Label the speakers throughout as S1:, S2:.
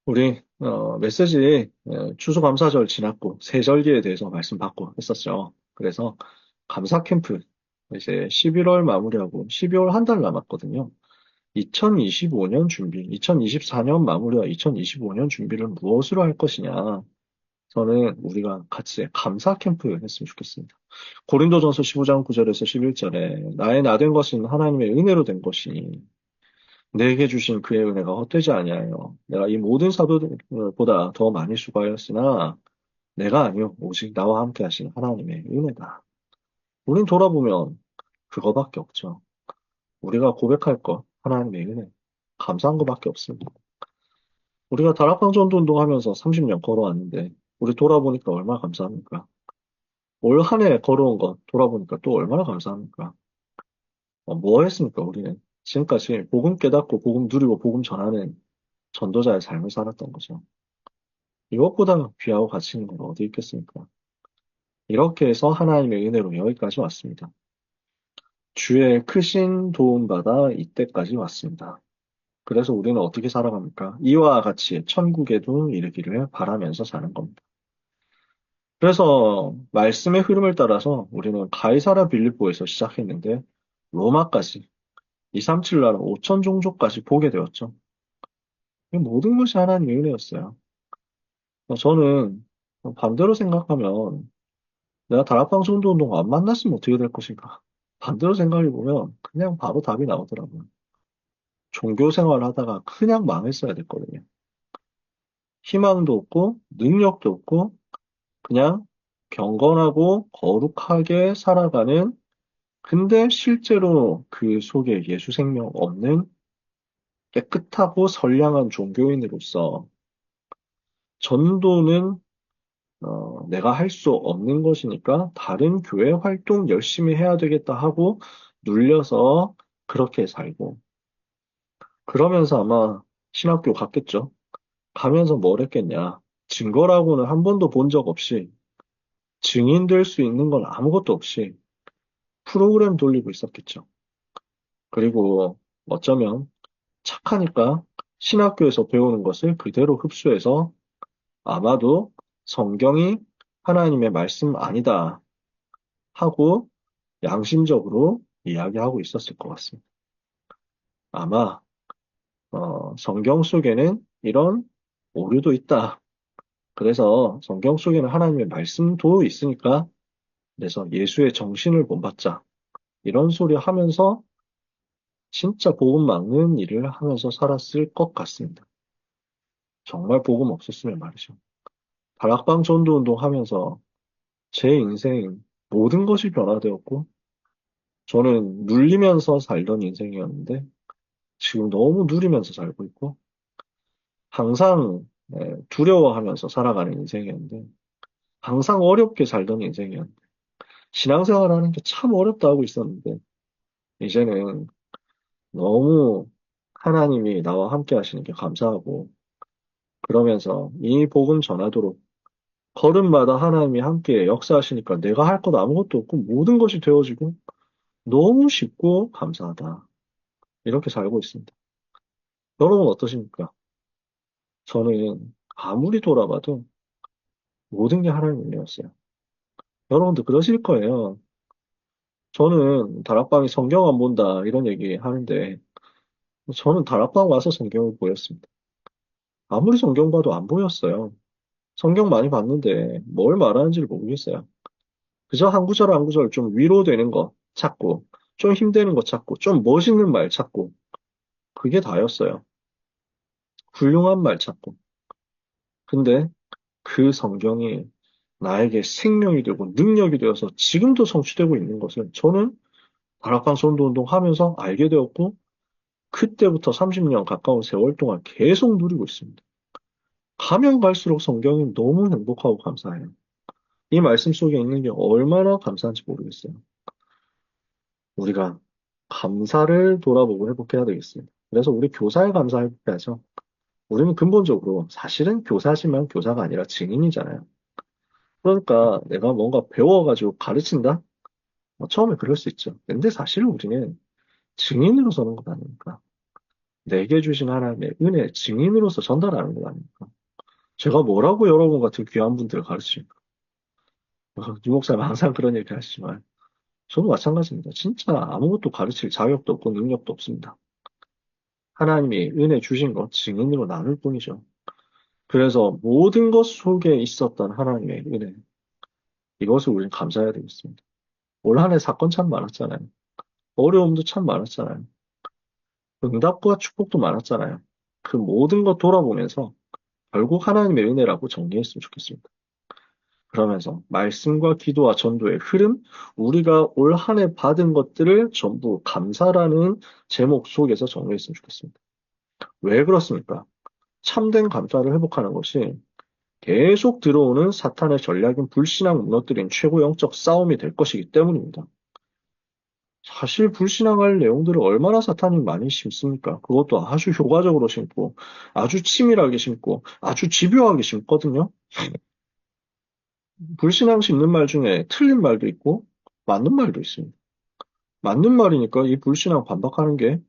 S1: 우리 메시지 추수감사절 지났고 세절기에 대해서 말씀받고 했었죠. 그래서 감사 캠프 이제 11월 마무리하고 12월 한 달 남았거든요. 2025년 준비, 2024년 마무리와 2025년 준비를 무엇으로 할 것이냐. 저는 우리가 같이 감사 캠프 했으면 좋겠습니다. 고린도전서 15장 9절에서 11절에 나의 나 된 것은 하나님의 은혜로 된 것이니 내게 주신 그의 은혜가 헛되지 아니하여 내가 이 모든 사도들보다 더 많이 수고하였으나 내가 아니요 오직 나와 함께 하신 하나님의 은혜다. 우린 돌아보면 그거밖에 없죠. 우리가 고백할 것 하나님의 은혜 감사한 것밖에 없습니다. 우리가 다락방 전도 운동하면서 30년 걸어왔는데 우리 돌아보니까 얼마나 감사합니까? 올 한 해 걸어온 것 돌아보니까 또 얼마나 감사합니까? 뭐 했습니까, 우리는? 지금까지 복음 깨닫고 복음 누리고 복음 전하는 전도자의 삶을 살았던 거죠. 이것보다 귀하고 가치 있는 건 어디 있겠습니까? 이렇게 해서 하나님의 은혜로 여기까지 왔습니다. 주의 크신 도움받아 이때까지 왔습니다. 그래서 우리는 어떻게 살아갑니까? 이와 같이 천국에도 이르기를 바라면서 사는 겁니다. 그래서 말씀의 흐름을 따라서 우리는 가이사라 빌립보에서 시작했는데 로마까지 237 나라 5천 종족까지 보게 되었죠. 이 모든 것이 하나님의 은혜였어요. 저는 반대로 생각하면 내가 다락방 선도운동 안 만났으면 어떻게 될 것인가? 반대로 생각해보면 그냥 바로 답이 나오더라고요. 종교 생활을 하다가 그냥 망했어야 됐거든요. 희망도 없고 능력도 없고 그냥 경건하고 거룩하게 살아가는 근데 실제로 그 속에 예수 생명 없는 깨끗하고 선량한 종교인으로서 전도는 내가 할 수 없는 것이니까 다른 교회 활동 열심히 해야 되겠다 하고 눌려서 그렇게 살고 그러면서 아마 신학교 갔겠죠. 가면서 뭘 했겠냐. 증거라고는 한 번도 본 적 없이 증인될 수 있는 건 아무것도 없이 프로그램 돌리고 있었겠죠. 그리고 어쩌면 착하니까 신학교에서 배우는 것을 그대로 흡수해서 아마도 성경이 하나님의 말씀 아니다 하고 양심적으로 이야기하고 있었을 것 같습니다. 아마 성경 속에는 이런 오류도 있다. 그래서 성경 속에는 하나님의 말씀도 있으니까 그래서 예수의 정신을 본받자. 이런 소리 하면서 진짜 복음 막는 일을 하면서 살았을 것 같습니다. 정말 복음 없었으면 말이죠. 다락방 전도 운동 하면서 제 인생 모든 것이 변화되었고 저는 눌리면서 살던 인생이었는데 지금 너무 누리면서 살고 있고 항상 두려워하면서 살아가는 인생이었는데 항상 어렵게 살던 인생이었는데 신앙생활하는 게 참 어렵다 하고 있었는데 이제는 너무 하나님이 나와 함께 하시는 게 감사하고 그러면서 이 복음 전하도록 걸음마다 하나님이 함께 역사하시니까 내가 할 것 아무것도 없고 모든 것이 되어지고 너무 쉽고 감사하다. 이렇게 살고 있습니다. 여러분 어떠십니까? 저는 아무리 돌아봐도 모든 게 하나님 은혜였어요. 여러분도 그러실 거예요. 저는 다락방이 성경 안 본다 이런 얘기 하는데 저는 다락방 와서 성경을 보였습니다. 아무리 성경 봐도 안 보였어요. 성경 많이 봤는데 뭘 말하는지를 모르겠어요. 그저 한 구절 한 구절 좀 위로되는 거 찾고 좀 힘되는 거 찾고 좀 멋있는 말 찾고 그게 다였어요. 훌륭한 말 찾고. 근데 그 성경이 나에게 생명이 되고 능력이 되어서 지금도 성취되고 있는 것을 저는 다락방 선도운동 하면서 알게 되었고 그때부터 30년 가까운 세월 동안 계속 누리고 있습니다. 가면 갈수록 성경이 너무 행복하고 감사해요. 이 말씀 속에 있는 게 얼마나 감사한지 모르겠어요. 우리가 감사를 돌아보고 회복해야 되겠습니다. 그래서 우리 교사에 감사 회복해야죠. 우리는 근본적으로 사실은 교사지만 교사가 아니라 증인이잖아요. 그러니까 내가 뭔가 배워가지고 가르친다? 처음에 그럴 수 있죠. 근데 사실은 우리는 증인으로 서는 것 아닙니까? 내게 주신 하나님의 은혜 증인으로서 전달하는 것 아닙니까? 제가 뭐라고 여러분 같은 귀한 분들을 가르칩니까? 유 목사님 항상 그런 얘기 하시지만, 저도 마찬가지입니다. 진짜 아무것도 가르칠 자격도 없고 능력도 없습니다. 하나님이 은혜 주신 것 증인으로 나눌 뿐이죠. 그래서 모든 것 속에 있었던 하나님의 은혜, 이것을 우리는 감사해야 되겠습니다. 올 한 해 사건 참 많았잖아요. 어려움도 참 많았잖아요. 응답과 축복도 많았잖아요. 그 모든 것 돌아보면서 결국 하나님의 은혜라고 정리했으면 좋겠습니다. 그러면서 말씀과 기도와 전도의 흐름, 우리가 올 한 해 받은 것들을 전부 감사라는 제목 속에서 정리했으면 좋겠습니다. 왜 그렇습니까? 참된 감사를 회복하는 것이 계속 들어오는 사탄의 전략인 불신앙 무너뜨린 최고 영적 싸움이 될 것이기 때문입니다. 사실 불신앙할 내용들을 얼마나 사탄이 많이 심습니까? 그것도 아주 효과적으로 심고, 아주 치밀하게 심고, 아주 집요하게 심거든요. 불신앙 심는 말 중에 틀린 말도 있고, 맞는 말도 있습니다. 맞는 말이니까 이 불신앙 반박하는 게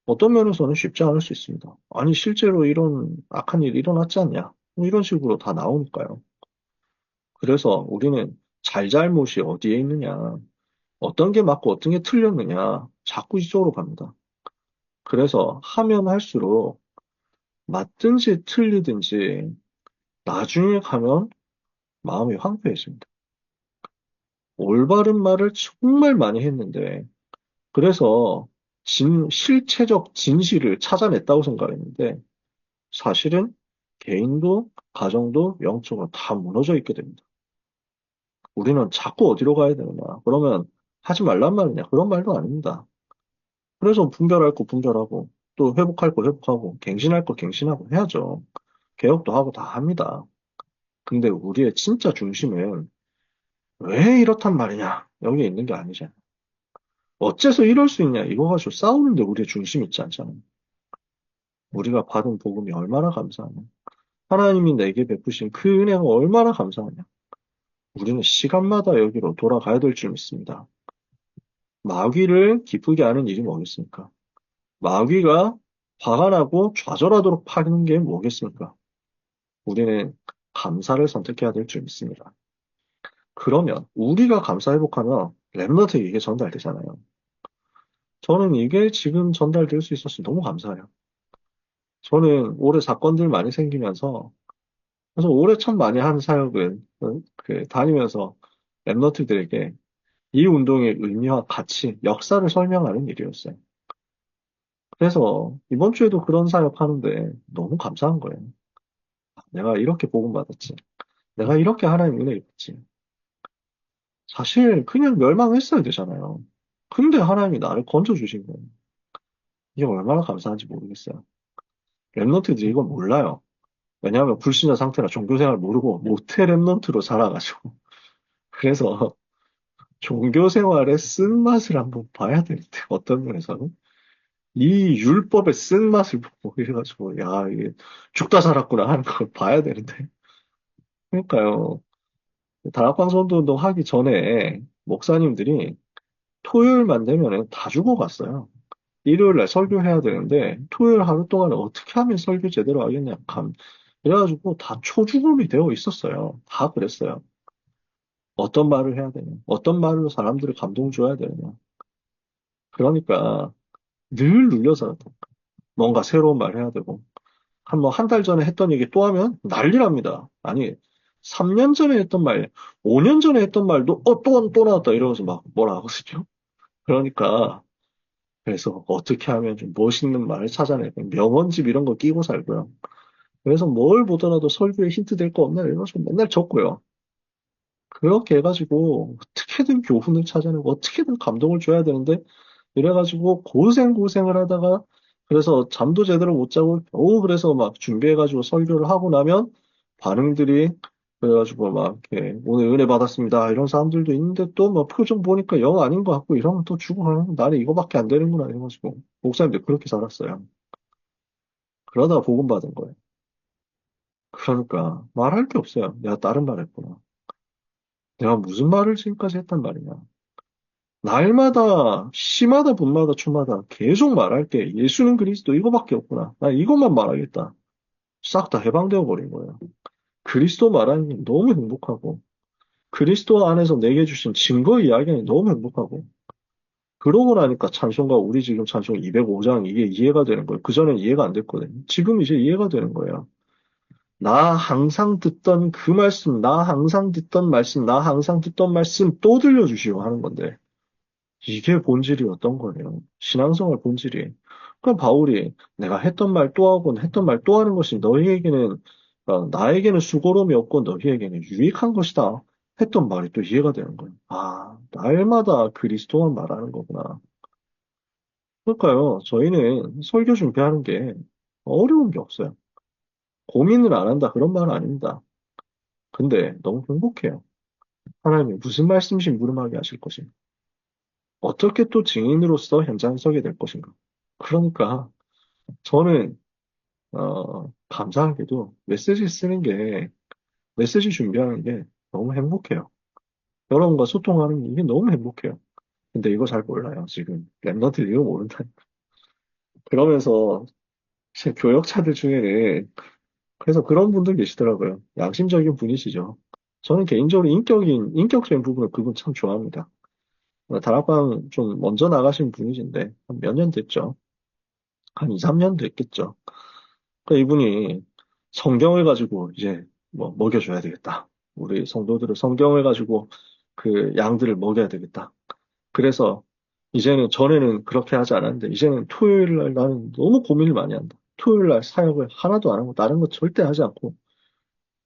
S1: 어떤 면에서는 쉽지 않을 수 있습니다. 아니, 실제로 이런 악한 일이 일어났지 않냐? 뭐 이런 식으로 다 나오니까요. 그래서 우리는 잘잘못이 어디에 있느냐, 어떤 게 맞고 어떤 게 틀렸느냐, 자꾸 이쪽으로 갑니다. 그래서 하면 할수록 맞든지 틀리든지 나중에 가면 마음이 황폐해집니다. 올바른 말을 정말 많이 했는데, 그래서 실체적 진실을 찾아냈다고 생각했는데, 사실은 개인도 가정도 영적으로 다 무너져 있게 됩니다. 우리는 자꾸 어디로 가야 되느냐? 그러면 하지 말란 말이냐? 그런 말도 아닙니다. 그래서 분별할 거 분별하고, 또 회복할 거 회복하고, 갱신할 거 갱신하고 해야죠. 개혁도 하고 다 합니다. 근데 우리의 진짜 중심은 왜 이렇단 말이냐? 여기에 있는 게 아니잖아. 어째서 이럴 수 있냐? 이거 가지고 싸우는데 우리의 중심이 있지 않잖아. 우리가 받은 복음이 얼마나 감사하냐? 하나님이 내게 베푸신 그 은혜가 얼마나 감사하냐? 우리는 시간마다 여기로 돌아가야 될 줄 믿습니다. 마귀를 기쁘게 하는 일이 뭐겠습니까? 마귀가 화가 나고 좌절하도록 파는 게 뭐겠습니까? 우리는 감사를 선택해야 될 줄 믿습니다. 그러면 우리가 감사 회복하면 랩너트에게 이게 전달되잖아요. 저는 이게 지금 전달될 수 있어서 너무 감사해요. 저는 올해 사건들 많이 생기면서 그래서 올해 참 많이 한 사역은 다니면서 랩너트들에게 이 운동의 의미와 가치, 역사를 설명하는 일이었어요. 그래서 이번 주에도 그런 사역 하는데 너무 감사한 거예요. 내가 이렇게 복음받았지. 내가 이렇게 하나님 은혜 입었지. 사실 그냥 멸망했어야 되잖아요. 근데 하나님이 나를 건져주신 거예요. 이게 얼마나 감사한지 모르겠어요. 랩런트들이 이걸 몰라요. 왜냐하면 불신자 상태나 종교생활 모르고 모태 랩런트로 살아가지고. 그래서 종교생활의 쓴맛을 한번 봐야 되는데, 어떤 면에서는. 이 율법의 쓴맛을 보고 이래가지고, 야, 이게 죽다 살았구나 하는 걸 봐야 되는데. 그러니까요. 다락방송도 운동 하기 전에 목사님들이 토요일만 되면 다 죽어갔어요. 일요일 날 설교해야 되는데 토요일 하루 동안 어떻게 하면 설교 제대로 하겠냐. 그래가지고 다 초죽음이 되어 있었어요. 다 그랬어요. 어떤 말을 해야 되냐. 어떤 말로 사람들을 감동 줘야 되느냐. 그러니까 늘 눌려서 뭔가 새로운 말 해야 되고 한 달 전에 했던 얘기 또 하면 난리납니다. 아니 3년 전에 했던 말, 5년 전에 했던 말도 또 나왔다 이러면서 막 뭐라 하거든요. 그러니까 그래서 어떻게 하면 좀 멋있는 말을 찾아내고 명언집 이런 거 끼고 살고요. 그래서 뭘 보더라도 설교에 힌트 될 거 없나 이러면서 맨날 적고요. 그렇게 해가지고 어떻게든 교훈을 찾아내고 어떻게든 감동을 줘야 되는데 이래가지고 고생을 하다가 그래서 잠도 제대로 못 자고 그래서 막 준비해가지고 설교를 하고 나면 반응들이 그래가지고 막 이렇게 오늘 은혜 받았습니다 이런 사람들도 있는데 또 막 표정 보니까 영 아닌 것 같고 이러면 또 죽어가는 나는 이거밖에 안 되는구나 이래가지고 목사님들 그렇게 살았어요. 그러다가 복음 받은 거예요. 그러니까 말할 게 없어요. 내가 다른 말 했구나. 내가 무슨 말을 지금까지 했단 말이냐. 날마다, 시마다, 분마다, 주마다 계속 말할 게 예수는 그리스도 이거밖에 없구나. 나 이것만 말하겠다. 싹 다 해방되어 버린 거예요. 그리스도 말하는 게 너무 행복하고, 그리스도 안에서 내게 주신 증거 이야기는 너무 행복하고, 그러고 나니까 찬송가, 우리 지금 찬송 205장 이게 이해가 되는 거예요. 그전엔 이해가 안 됐거든요. 지금 이제 이해가 되는 거예요. 나 항상 듣던 그 말씀, 나 항상 듣던 말씀, 나 항상 듣던 말씀 또 들려주시오 하는 건데, 이게 본질이 어떤 거예요? 신앙생활 본질이. 그럼 바울이 내가 했던 말 또 하고 했던 말 또 하는 것이 너희에게는, 나에게는 수고로움이 없고 너희에게는 유익한 것이다. 했던 말이 또 이해가 되는 거예요. 아, 날마다 그리스도만 말하는 거구나. 그러니까요, 저희는 설교 준비하는 게 어려운 게 없어요. 고민을 안 한다, 그런 말은 아닙니다. 근데 너무 행복해요. 하나님이 무슨 말씀이신 물음하게 하실 것인가? 어떻게 또 증인으로서 현장에 서게 될 것인가? 그러니까 저는 감사하게도 메시지 쓰는 게 메시지 준비하는 게 너무 행복해요. 여러분과 소통하는 게 이게 너무 행복해요. 근데 이거 잘 몰라요. 지금 랩런트 이거 모른다. 그러면서 제 교역자들 중에는 그래서 그런 분들 계시더라고요. 양심적인 분이시죠. 저는 개인적으로 인격적인 부분을 그분 참 좋아합니다. 다락방 좀 먼저 나가신 분이신데 한 몇 년 됐죠. 한 2, 3년 됐겠죠. 그러니까 이분이 성경을 가지고 이제 뭐 먹여줘야 되겠다. 우리 성도들을 성경을 가지고 그 양들을 먹여야 되겠다. 그래서 이제는 전에는 그렇게 하지 않았는데 이제는 토요일 날 나는 너무 고민을 많이 한다. 토요일 날 사역을 하나도 안 하고 다른 거 절대 하지 않고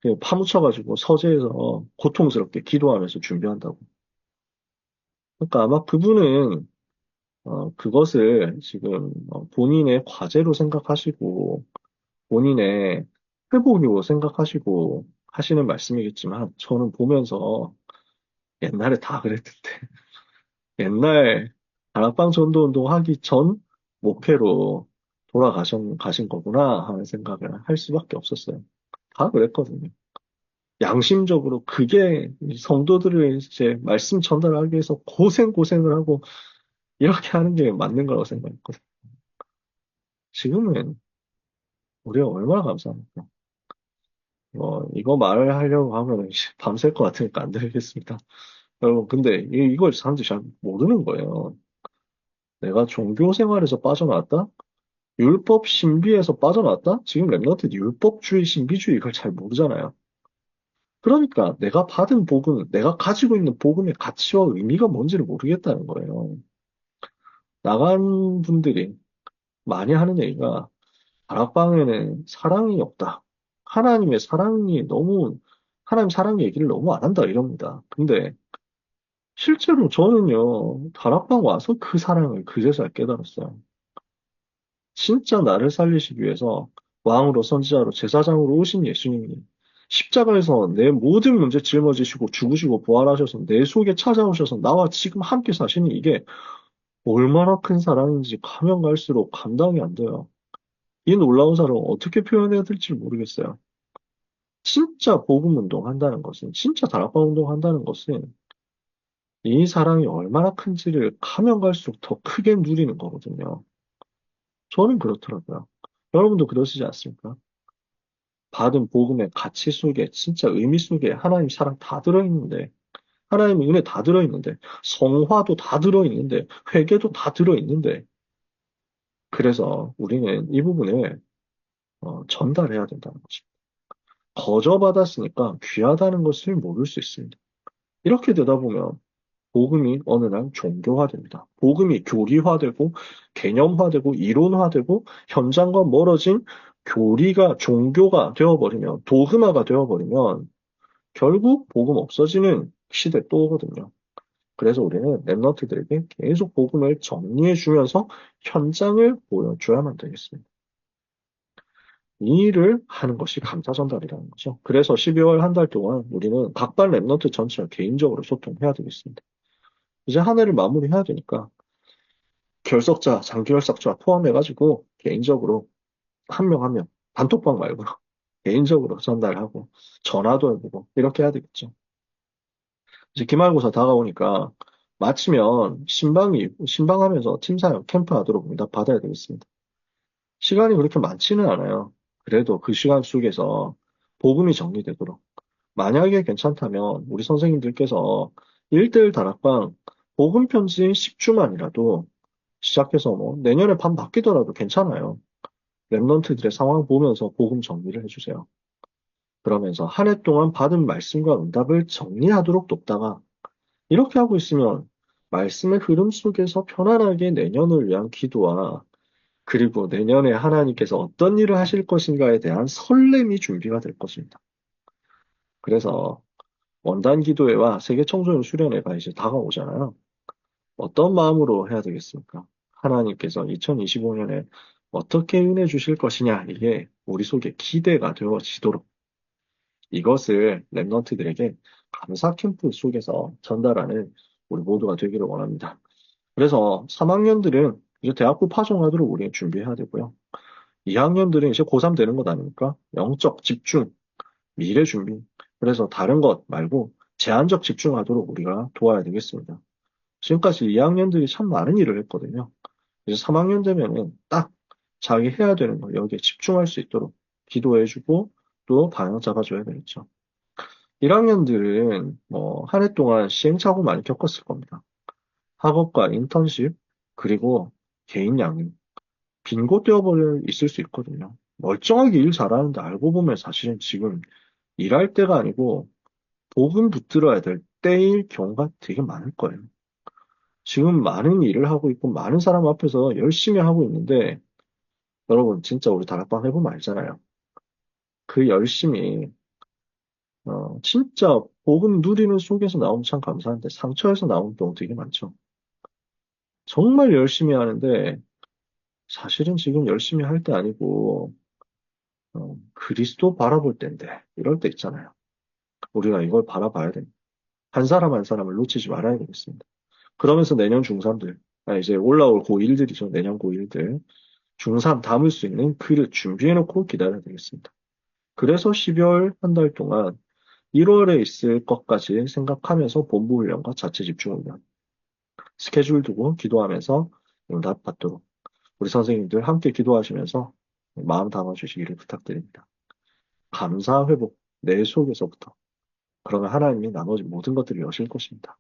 S1: 그냥 파묻혀가지고 서재에서 고통스럽게 기도하면서 준비한다고. 그러니까 아마 그분은 그것을 지금 본인의 과제로 생각하시고 본인의 회복으로 생각하시고 하시는 말씀이겠지만 저는 보면서 옛날에 다 그랬는데 옛날 다락방 전도 운동 하기 전 목회로 가신 거구나 하는 생각을 할 수밖에 없었어요. 다 그랬거든요. 양심적으로 그게 이 성도들을 이제 말씀 전달하기 위해서 고생을 하고 이렇게 하는 게 맞는 거라고 생각했거든요. 지금은 우리가 얼마나 감사합니까? 이거 말을 하려고 하면 밤샐 것 같으니까 안 되겠습니다. 여러분, 근데 이걸 사람들이 잘 모르는 거예요. 내가 종교 생활에서 빠져나왔다? 율법 신비에서 빠져나왔다? 지금 랩런트 율법주의, 신비주의 이걸 잘 모르잖아요. 그러니까 내가 받은 복음, 내가 가지고 있는 복음의 가치와 의미가 뭔지를 모르겠다는 거예요. 나간 분들이 많이 하는 얘기가 다락방에는 사랑이 없다. 하나님의 사랑이 너무, 하나님 사랑 얘기를 너무 안 한다 이럽니다. 근데 실제로 저는요, 다락방 와서 그 사랑을 그제서야 깨달았어요. 진짜 나를 살리시기 위해서 왕으로 선지자로 제사장으로 오신 예수님이 십자가에서 내 모든 문제 짊어지시고 죽으시고 부활하셔서 내 속에 찾아오셔서 나와 지금 함께 사시니 이게 얼마나 큰 사랑인지 가면 갈수록 감당이 안 돼요. 이 놀라운 사랑을 어떻게 표현해야 될지 모르겠어요. 진짜 복음 운동한다는 것은, 진짜 다락방 운동한다는 것은 이 사랑이 얼마나 큰지를 가면 갈수록 더 크게 누리는 거거든요. 저는 그렇더라고요. 여러분도 그러시지 않습니까? 받은 복음의 가치 속에, 진짜 의미 속에 하나님 사랑 다 들어있는데, 하나님의 은혜 다 들어있는데, 성화도 다 들어있는데, 회개도 다 들어있는데, 그래서 우리는 이 부분을 전달해야 된다는 거죠. 거저받았으니까 귀하다는 것을 모를 수 있습니다. 이렇게 되다 보면 복음이 어느 날 종교화됩니다. 복음이 교리화되고 개념화되고 이론화되고 현장과 멀어진 교리가 종교가 되어버리면 도그마가 되어버리면 결국 복음 없어지는 시대 또 오거든요. 그래서 우리는 랩너트들에게 계속 복음을 정리해주면서 현장을 보여줘야만 되겠습니다. 이 일을 하는 것이 감사 전달이라는 거죠. 그래서 12월 한 달 동안 우리는 각반 랩너트 전체와 개인적으로 소통해야 되겠습니다. 이제 한 해를 마무리해야 되니까 결석자, 장기결석자 포함해가지고 개인적으로 한 명 한 명, 단톡방 말고 개인적으로 전달하고 전화도 해보고 이렇게 해야 되겠죠. 이제 기말고사 다가오니까 마치면 신방하면서 팀사역 캠프 하도록 응답 받아야 되겠습니다. 시간이 그렇게 많지는 않아요. 그래도 그 시간 속에서 복음이 정리되도록. 만약에 괜찮다면 우리 선생님들께서 1대1 다락방 복음 편지 10주만이라도 시작해서 뭐 내년에 반 바뀌더라도 괜찮아요. 랩런트들의 상황 보면서 복음 정리를 해주세요. 그러면서 한 해 동안 받은 말씀과 응답을 정리하도록 돕다가 이렇게 하고 있으면 말씀의 흐름 속에서 편안하게 내년을 위한 기도와 그리고 내년에 하나님께서 어떤 일을 하실 것인가에 대한 설렘이 준비가 될 것입니다. 그래서 원단 기도회와 세계 청소년 수련회가 이제 다가오잖아요. 어떤 마음으로 해야 되겠습니까? 하나님께서 2025년에 어떻게 은혜 주실 것이냐, 이게 우리 속에 기대가 되어지도록 이것을 랩런트들에게 감사 캠프 속에서 전달하는 우리 모두가 되기를 원합니다. 그래서 3학년들은 이제 대학부 파송하도록 우리는 준비해야 되고요. 2학년들은 이제 고3 되는 것 아닙니까? 영적 집중, 미래 준비. 그래서 다른 것 말고 제한적 집중하도록 우리가 도와야 되겠습니다. 지금까지 2학년들이 참 많은 일을 했거든요. 이제 3학년 되면은 딱 자기 해야 되는 거 여기에 집중할 수 있도록 기도해주고 또 방향 잡아줘야 되겠죠. 1학년들은 뭐 한 해 동안 시행착오 많이 겪었을 겁니다. 학업과 인턴십 그리고 개인 양육 빈곤 떼어버려 있을 수 있거든요. 멀쩡하게 일 잘하는데 알고 보면 사실은 지금 일할 때가 아니고 복음 붙들어야 될 때일 경우가 되게 많을 거예요. 지금 많은 일을 하고 있고 많은 사람 앞에서 열심히 하고 있는데 여러분 진짜 우리 다락방 해보면 알잖아요. 그 열심히 진짜 복음 누리는 속에서 나오면 참 감사한데 상처에서 나오는 경우 되게 많죠. 정말 열심히 하는데 사실은 지금 열심히 할 때 아니고 그리스도 바라볼 때인데 이럴 때 있잖아요. 우리가 이걸 바라봐야 됩니다. 한 사람 한 사람을 놓치지 말아야 되겠습니다. 그러면서 내년 중3들, 이제 올라올 고1들이죠. 내년 고1들. 중3 담을 수 있는 글을 준비해놓고 기다려야 되겠습니다. 그래서 12월 한 달 동안 1월에 있을 것까지 생각하면서 본부 훈련과 자체 집중 훈련, 스케줄 두고 기도하면서 응답 받도록 우리 선생님들 함께 기도하시면서 마음 담아주시기를 부탁드립니다. 감사 회복, 내 속에서부터. 그러면 하나님이 나머지 모든 것들을 여실 것입니다.